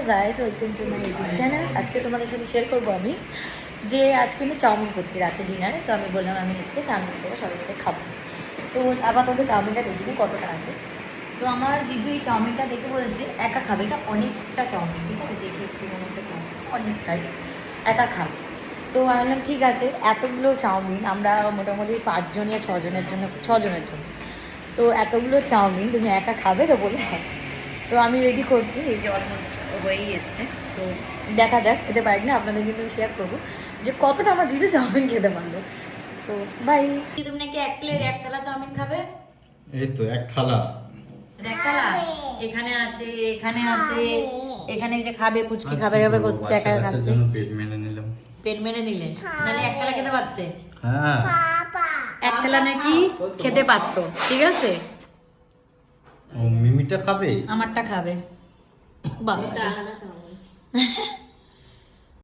Hello guys, welcome to my YouTube channel. আজকে তোমাদের সাথে শেয়ার করবো আমি যে আজকে আমি চাউমিন করছি রাতে ডিনারে। তো আমি বললাম আমি আজকে চাউমিন করবো, সবাই মিলে খাবো। তো আপাতত চাউমিনটা দেখিনি কতটা আছে। তো আমার জিজু এই চাউমিনটা দেখে বলছে একা খাবে, এটা অনেকটা চাউমিন, ঠিক আছে? দেখে একটু মনে হচ্ছে অনেকটাই, একা খাবে। তো আমি বললাম ঠিক আছে, এতগুলো চাউমিন আমরা মোটামুটি 5 জন ইয়া 6 জনের জন্য, 6 জনের জন্য, তো এতগুলো চাউমিন তুমি একা খাবে? তো বলে হ্যাঁ। তো আমি রেডি করছি, এই যে অলমোস্ট হয়েই এসছে। তো দেখা যাক, খেতে পারি না, আপনাদের কিন্তু শেয়ার করবো যে কতটা আমার জিজু চাউমিন খেতে পারলো। So bye. তুমি নাকি এক প্লেট একতলা চাউমিন খাবে? এই তো এক থালা। একতলা এখানে আছে, এখানে আছে, এখানে যে খাবে পুচকি খাবে খাবে করছে, একা খাচ্ছে। জন্য পেট মেনে নিলাম। পেট মেরে নিলে নাহলে একতলা খেতে পারতে। হ্যাঁ, একতলা নাকি খেতে পারতো, ঠিক আছে? ও মিমিটা খাবে, আমারটা খাবে। বাহ